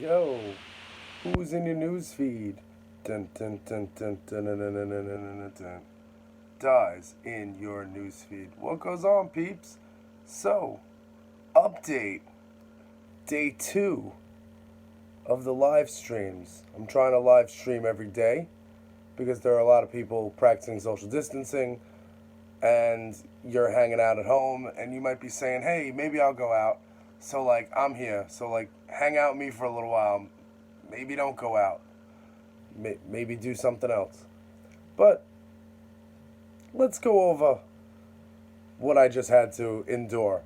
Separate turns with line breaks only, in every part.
Yo, who's in your news feed? Dun, dun, dun, dun, dun, dun, dun, dun, dun, dun, dun, dun. Dyze in your news feed. What goes on, peeps? So, update day 2 of the live streams. I'm trying to live stream every day because there are a lot of people practicing social distancing and you're hanging out at home and you might be saying, hey, maybe I'll go out. So, I'm here. So, hang out with me for a little while. Maybe don't go out. Maybe do something else. But let's go over what I just had to endure.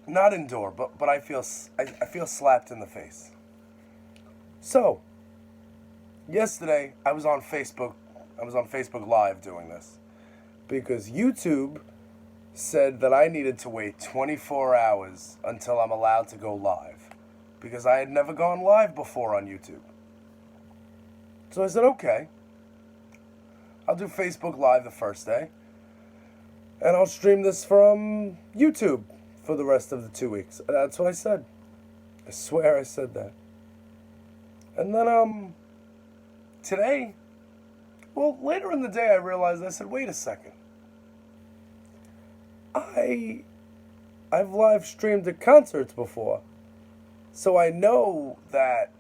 Not endure, but I feel slapped in the face. So, yesterday I was on Facebook. I was on Facebook Live doing this because YouTube said that I needed to wait 24 hours until I'm allowed to go live because I had never gone live before on YouTube. So I said, okay, I'll do Facebook Live the first day and I'll stream this from YouTube for the rest of the 2 weeks. That's what I said. I swear I said that. And then, today, later in the day I realized, I said, wait a second. I've live streamed at concerts before, so I know that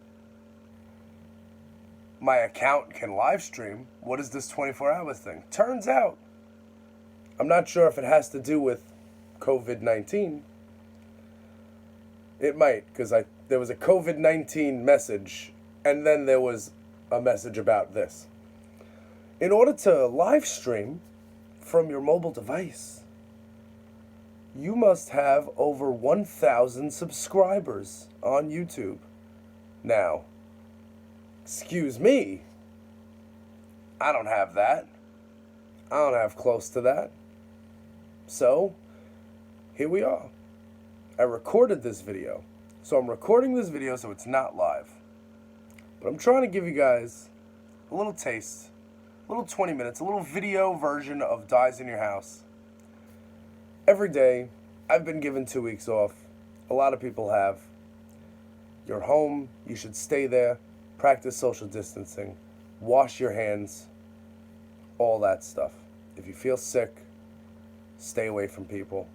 my account can live stream. What is this 24 hours thing? Turns out, I'm not sure if it has to do with COVID-19. It might, because there was a COVID-19 message, and then there was a message about this. In order to live stream from your mobile device, you must have over 1,000 subscribers on YouTube. Now, excuse me, I don't have that. I don't have close to that. So, here we are. I recorded this video. So I'm recording this video so it's not live. But I'm trying to give you guys a little taste, a little 20 minutes, a little video version of Dyze in Your House. Every day, I've been given 2 weeks off. A lot of people have. You're home, you should stay there, practice social distancing, wash your hands, all that stuff. If you feel sick, stay away from people.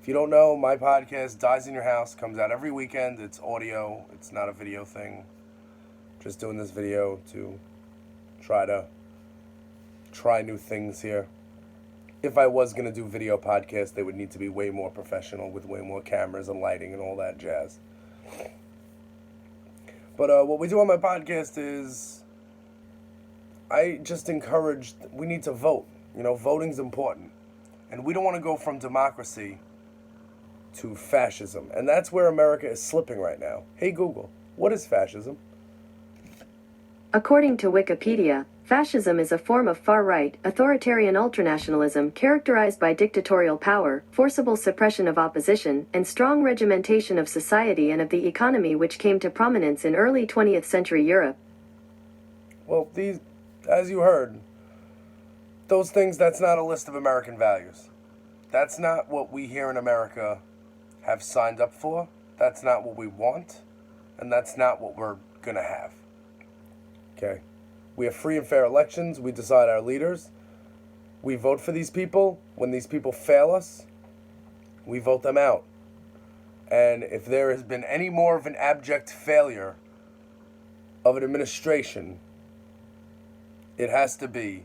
If you don't know, my podcast, Dyze in Your House, comes out every weekend. It's audio, it's not a video thing. Just doing this video to try new things here. If I was going to do video podcasts, they would need to be way more professional with way more cameras and lighting and all that jazz. But what we do on my podcast is I just encourage, we need to vote. You know, voting's important. And we don't want to go from democracy to fascism. And that's where America is slipping right now. Hey Google, what is fascism?
According to Wikipedia, fascism is a form of far-right, authoritarian ultranationalism characterized by dictatorial power, forcible suppression of opposition, and strong regimentation of society and of the economy which came to prominence in early 20th century Europe.
Well, these, as you heard, those things, that's not a list of American values. That's not what we here in America have signed up for. That's not what we want. And that's not what we're going to have. Okay? We have free and fair elections. We decide our leaders. We vote for these people. When these people fail us, we vote them out. And if there has been any more of an abject failure of an administration, it has to be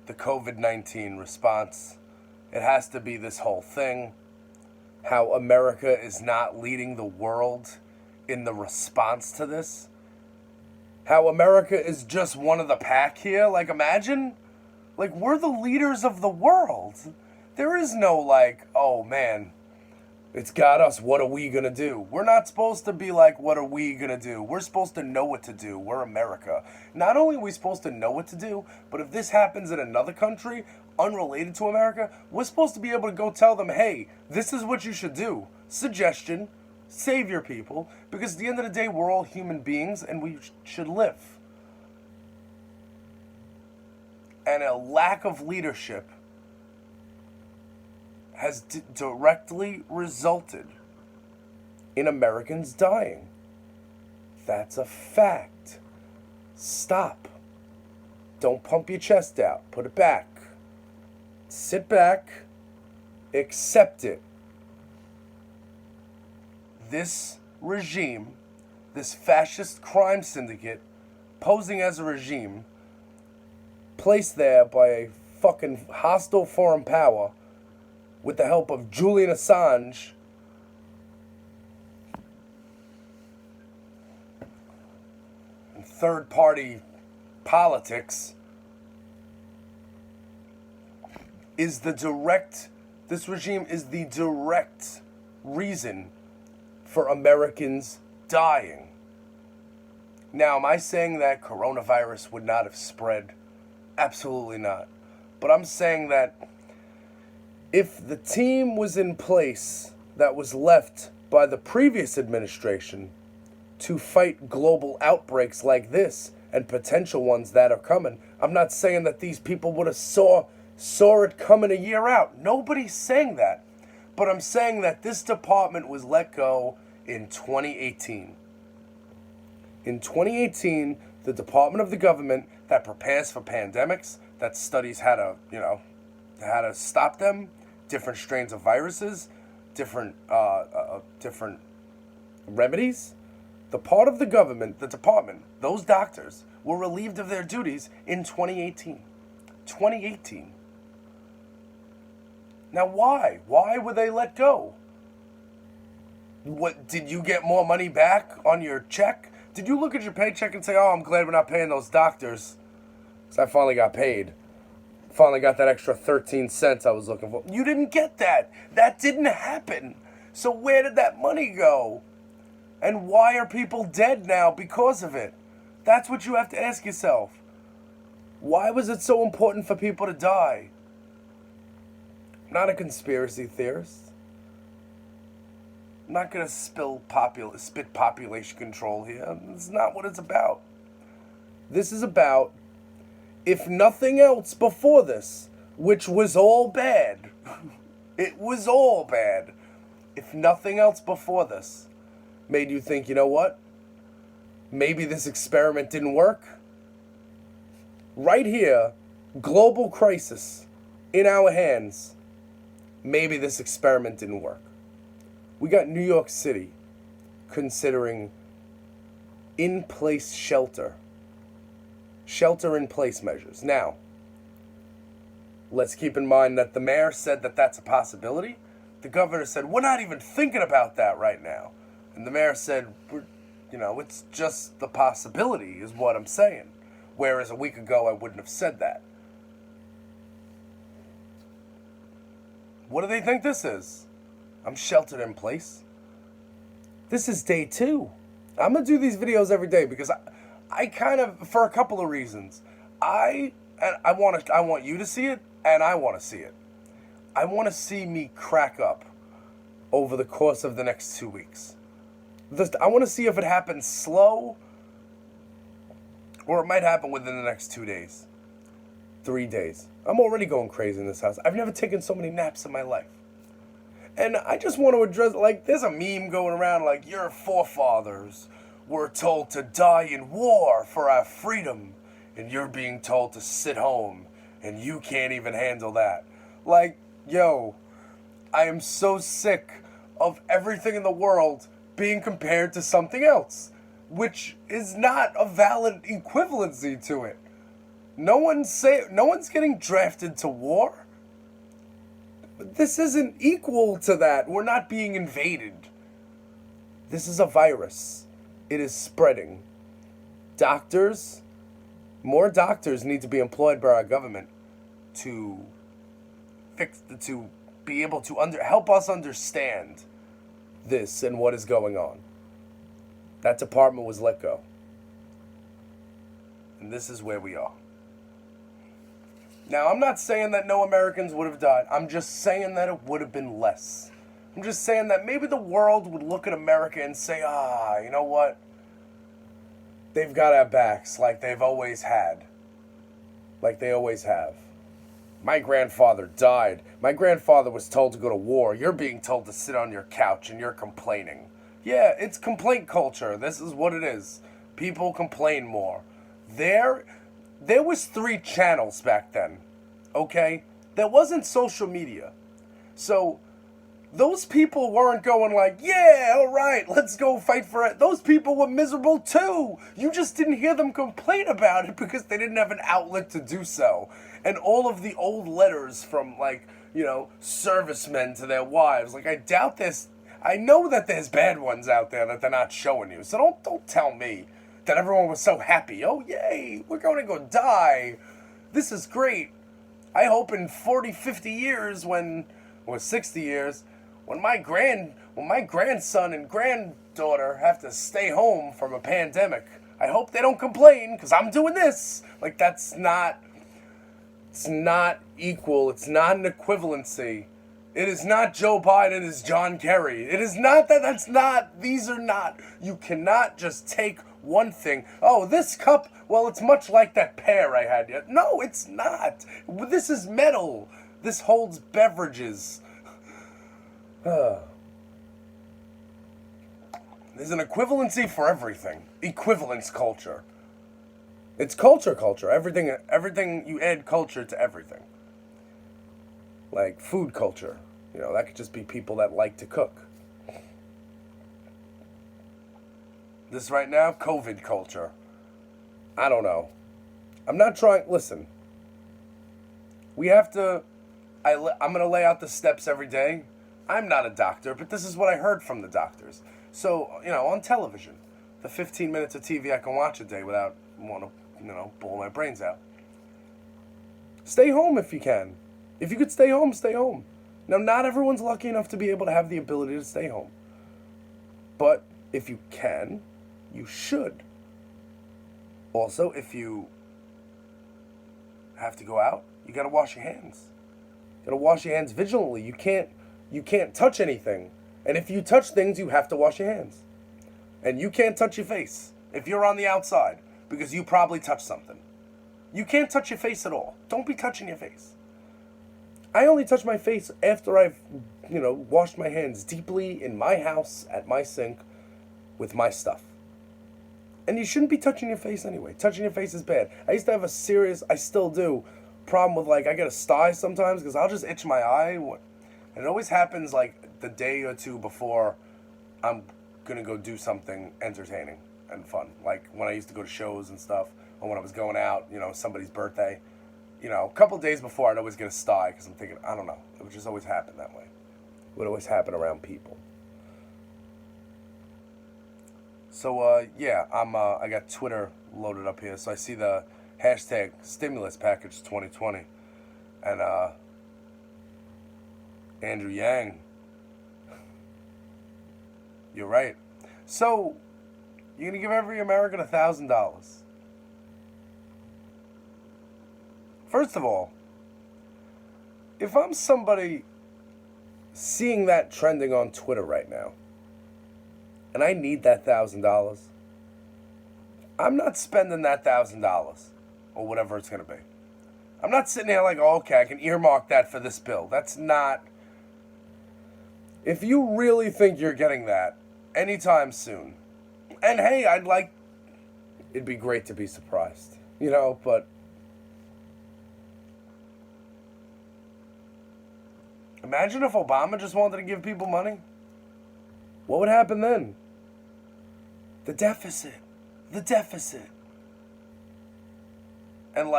the COVID-19 response. It has to be this whole thing. How America is not leading the world in the response to this. How America is just one of the pack here. Imagine, we're the leaders of the world. There is no, oh man, it's got us, what are we gonna do? We're not supposed to be what are we gonna do? We're supposed to know what to do. We're America. Not only are we supposed to know what to do, but if this happens in another country, unrelated to America, we're supposed to be able to go tell them, hey, this is what you should do. Suggestion. Save your people, because at the end of the day, we're all human beings and we should live. And a lack of leadership has directly resulted in Americans dying. That's a fact. Stop. Don't pump your chest out. Put it back. Sit back. Accept it. This regime, this fascist crime syndicate, posing as a regime, placed there by a fucking hostile foreign power with the help of Julian Assange, and third-party politics, this regime is the direct reason for Americans dying. Now, am I saying that coronavirus would not have spread? Absolutely not. But I'm saying that if the team was in place that was left by the previous administration to fight global outbreaks like this and potential ones that are coming, I'm not saying that these people would have saw it coming a year out. Nobody's saying that. But I'm saying that this department was let go in 2018. In 2018, the department of the government that prepares for pandemics, that studies how to stop them, different strains of viruses, different remedies, the part of the government, the department, those doctors were relieved of their duties in 2018. 2018. Now why? Why were they let go? What, did you get more money back on your check? Did you look at your paycheck and say, oh, I'm glad we're not paying those doctors, because I finally got paid. Finally got that extra 13 cents I was looking for. You didn't get that. That didn't happen. So where did that money go? And why are people dead now because of it? That's what you have to ask yourself. Why was it so important for people to die? I'm not a conspiracy theorist. I'm not going to spit population control here. That's not what it's about. This is about, if nothing else before this, which was all bad, it was all bad, if nothing else before this made you think, you know what? Maybe this experiment didn't work. Right here, global crisis in our hands. Maybe this experiment didn't work. We got New York City considering in-place shelter-in-place measures. Now, let's keep in mind that the mayor said that that's a possibility. The governor said, we're not even thinking about that right now. And the mayor said, it's just the possibility is what I'm saying. Whereas a week ago, I wouldn't have said that. What do they think this is? I'm sheltered in place. This is day 2. I'm going to do these videos every day because I kind of, for a couple of reasons. I want you to see it, and I want to see it. I want to see me crack up over the course of the next 2 weeks. I want to see if it happens slow or it might happen within the next 2 days, 3 days. I'm already going crazy in this house. I've never taken so many naps in my life. And I just want to address, there's a meme going around your forefathers were told to die in war for our freedom, and you're being told to sit home, and you can't even handle that. Yo, I am so sick of everything in the world being compared to something else, which is not a valid equivalency to it. No one's getting drafted to war. This isn't equal to that. We're not being invaded. This is a virus. It is spreading. More doctors need to be employed by our government to be able to help us understand this and what is going on. That department was let go. And this is where we are. Now, I'm not saying that no Americans would have died. I'm just saying that it would have been less. I'm just saying that maybe the world would look at America and say, you know what? They've got our backs like they've always had. Like they always have. My grandfather died. My grandfather was told to go to war. You're being told to sit on your couch and you're complaining. Yeah, it's complaint culture. This is what it is. People complain more. There, there was 3 channels back then. Okay? There wasn't social media. So, those people weren't going like, yeah, all right, let's go fight for it. Those people were miserable too. You just didn't hear them complain about it because they didn't have an outlet to do so. And all of the old letters from, like, servicemen to their wives, like, I doubt this. I know that there's bad ones out there that they're not showing you. So don't tell me that everyone was so happy. Oh, yay, we're going to go die. This is great. I hope in 40, 50 years or 60 years, when my grandson and granddaughter have to stay home from a pandemic, I hope they don't complain because I'm doing this. Like, it's not equal. It's not an equivalency. It is not Joe Biden, it is John Kerry. It is not these are not, you cannot just take one thing. Oh, this cup, well, it's much like that pear I had yet. No, it's not. This is metal. This holds beverages. There's an equivalency for everything. Equivalence culture. It's culture. Everything you add culture to everything. Like food culture. That could just be people that like to cook. This right now, COVID culture. I don't know. I'm not trying, listen. We have to, I'm going to lay out the steps every day. I'm not a doctor, but this is what I heard from the doctors. So, on television, the 15 minutes of TV I can watch a day without want to, blow my brains out. Stay home if you can. If you could stay home, stay home. Now, not everyone's lucky enough to be able to have the ability to stay home. But if you can, you should. Also, if you have to go out, you got to wash your hands. You got to wash your hands vigilantly. You can't touch anything. And if you touch things, you have to wash your hands. And you can't touch your face if you're on the outside because you probably touched something. You can't touch your face at all. Don't be touching your face. I only touch my face after I've, washed my hands deeply in my house at my sink with my stuff. And you shouldn't be touching your face anyway. Touching your face is bad. I used to have I still do, problem with, I get a sty sometimes because I'll just itch my eye. And it always happens, the day or two before I'm going to go do something entertaining and fun. Like when I used to go to shows and stuff, or when I was going out, somebody's birthday. A couple days before I'd always get a sty because I'm thinking, I don't know. It would just always happen that way. It would always happen around people. So, I got Twitter loaded up here. So I see the hashtag stimulus package 2020. And, Andrew Yang. You're right. So, you're going to give every American $1,000. First of all, if I'm somebody seeing that trending on Twitter right now, and I need that $1,000, I'm not spending that $1,000 or whatever it's going to be. I'm not sitting here like, oh, okay, I can earmark that for this bill. That's not. If you really think you're getting that anytime soon, and hey, it'd be great to be surprised, but imagine if Obama just wanted to give people money. What would happen then? The deficit. And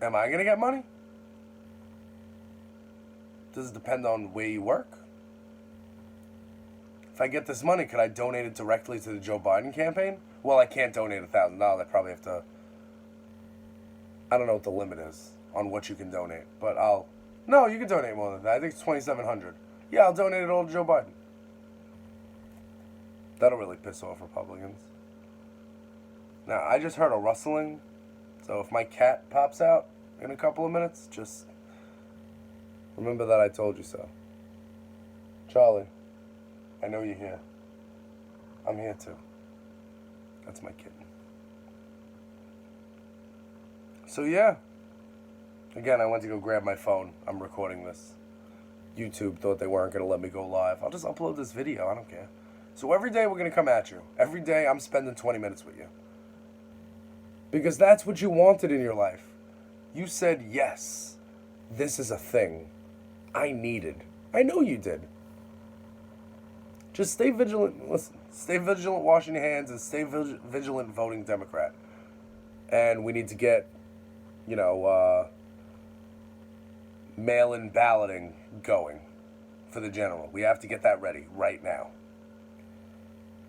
am I going to get money? Does it depend on where you work? If I get this money, could I donate it directly to the Joe Biden campaign? Well, I can't donate $1,000. I probably have to. I don't know what the limit is on what you can donate, but No, you can donate more than that. I think it's $2,700. Yeah, I'll donate it all to Joe Biden. That'll really piss off Republicans. Now, I just heard a rustling, so if my cat pops out in a couple of minutes, just remember that I told you so. Charlie, I know you're here. I'm here too. That's my kitten. So yeah. Again, I went to go grab my phone. I'm recording this. YouTube thought they weren't going to let me go live. I'll just upload this video. I don't care. So every day we're going to come at you. Every day I'm spending 20 minutes with you. Because that's what you wanted in your life. You said, yes, this is a thing I needed. I know you did. Just stay vigilant. Listen, stay vigilant washing your hands and stay vigilant voting Democrat. And we need to get, mail-in balloting going for the general. We have to get that ready right now.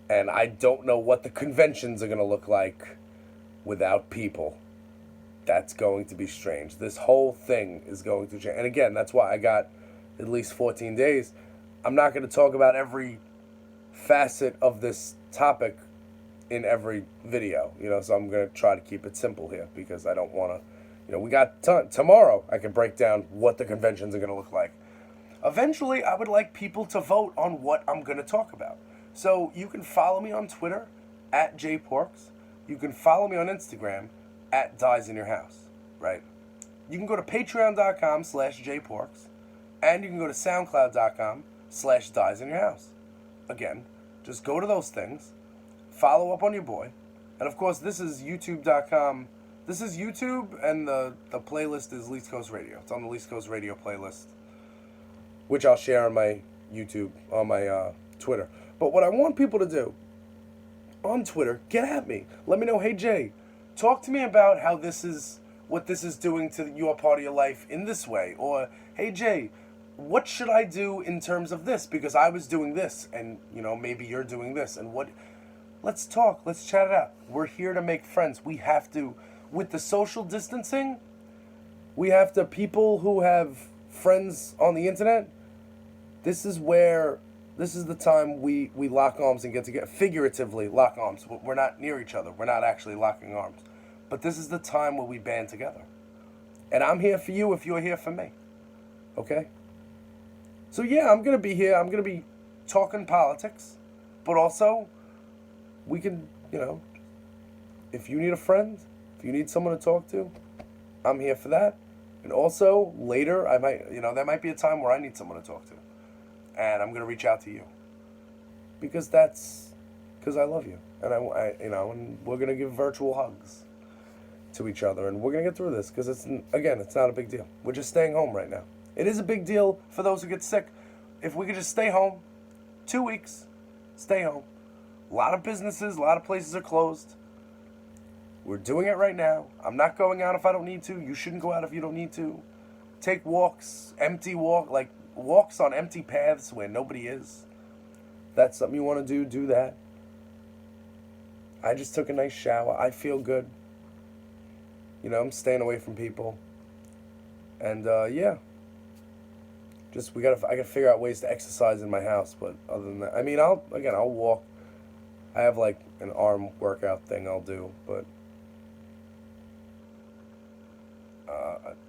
And I don't know what the conventions are going to look like without people. That's going to be strange. This whole thing is going to change. And again, that's why I got at least 14 days. I'm not going to talk about every facet of this topic in every video, so I'm going to try to keep it simple here because I don't want to, we got tomorrow I can break down what the conventions are going to look like. Eventually, I would like people to vote on what I'm going to talk about. So you can follow me on Twitter at jporks. You can follow me on Instagram at Dyze in your house, right? You can go to patreon.com/jporks, and you can go to soundcloud.com/Dyze in your house. Again, just go to those things, follow up on your boy, and of course this is youtube.com. This is YouTube, and the playlist is Least Coast Radio. It's on the Least Coast Radio playlist, which I'll share on my YouTube, on my Twitter. But what I want people to do on Twitter, get at me. Let me know, hey Jay, talk to me about how what this is doing to your part of your life in this way. Or, hey Jay, what should I do in terms of this? Because I was doing this, and, maybe you're doing this. And let's talk, let's chat it out. We're here to make friends. We have to, with the social distancing, people who have friends on the internet, this is the time we lock arms and get together. Figuratively lock arms. We're not near each other. We're not actually locking arms. But this is the time where we band together. And I'm here for you if you're here for me. Okay? So yeah, I'm going to be here. I'm going to be talking politics. But also, we can, if you need a friend, if you need someone to talk to, I'm here for that. And also, later, I might, there might be a time where I need someone to talk to. And I'm going to reach out to you. Because I love you. And and we're going to give virtual hugs to each other. And we're going to get through this. Because it's not a big deal. We're just staying home right now. It is a big deal for those who get sick. If we could just stay home, 2 weeks, stay home. A lot of businesses, a lot of places are closed. We're doing it right now. I'm not going out if I don't need to. You shouldn't go out if you don't need to. Take walks, walks on empty paths where nobody is. That's something you want to do that. I just took a nice shower. I feel good. I'm staying away from people. And yeah. I gotta figure out ways to exercise in my house, but other than that, I'll walk. I have an arm workout thing I'll do, but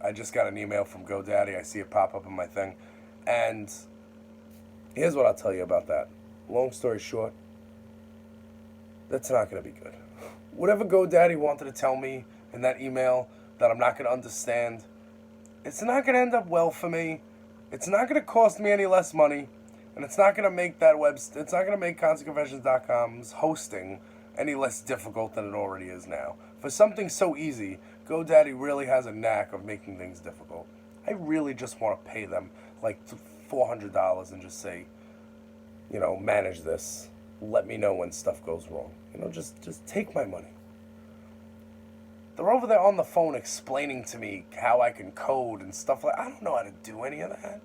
I just got an email from GoDaddy. I see it pop up in my thing. And here's what I'll tell you about that. Long story short, that's not going to be good. Whatever GoDaddy wanted to tell me in that email that I'm not going to understand, it's not going to end up well for me. It's not going to cost me any less money. And it's not going to make it's not going to make ConstantConfessions.com's hosting any less difficult than it already is now. For something so easy, GoDaddy really has a knack of making things difficult. I really just want to pay them $400 and just say, manage this. Let me know when stuff goes wrong. Just take my money. They're over there on the phone explaining to me how I can code and stuff I don't know how to do any of that.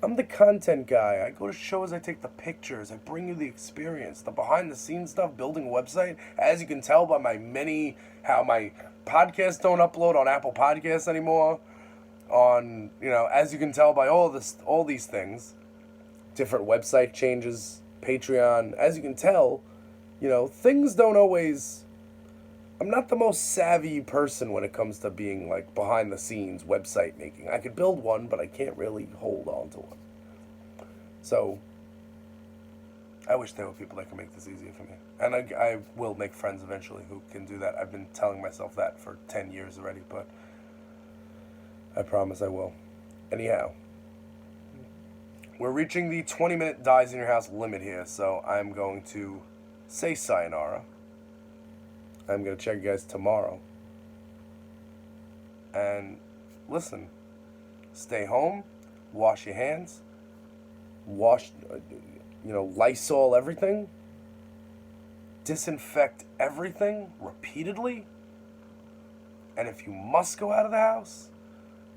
I'm the content guy. I go to shows, I take the pictures, I bring you the experience, the behind-the-scenes stuff, building a website. As you can tell by how my podcasts don't upload on Apple Podcasts anymore. As you can tell by all these things, different website changes, Patreon. As you can tell, things don't always. I'm not the most savvy person when it comes to being behind-the-scenes website making. I could build one, but I can't really hold on to one. So, I wish there were people that could make this easier for me. And I will make friends eventually who can do that. I've been telling myself that for 10 years already, but I promise I will. Anyhow, We're reaching the 20-minute Dyze in your house limit here, so I'm going to say sayonara. I'm going to check you guys tomorrow. And listen, stay home, wash your hands, Lysol everything, disinfect everything repeatedly, and if you must go out of the house,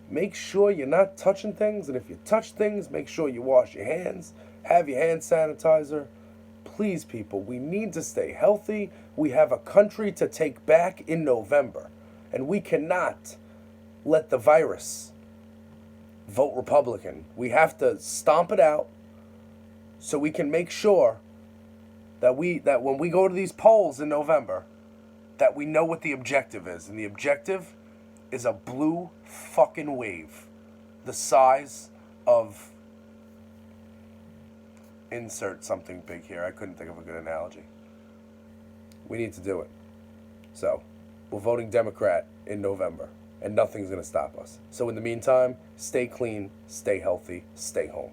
make sure you're not touching things, and if you touch things, make sure you wash your hands, have your hand sanitizer. Please, people, we need to stay healthy. We have a country to take back in November, and we cannot let the virus vote Republican. We have to stomp it out so we can make sure that when we go to these polls in November, that we know what the objective is. And the objective is a blue fucking wave the size of, insert something big here. I couldn't think of a good analogy. We need to do it. So, we're voting Democrat in November, and nothing's going to stop us. So in the meantime, stay clean, stay healthy, stay home.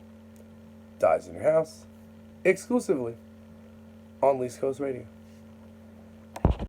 Dyze in your house, exclusively on Least Coast Radio.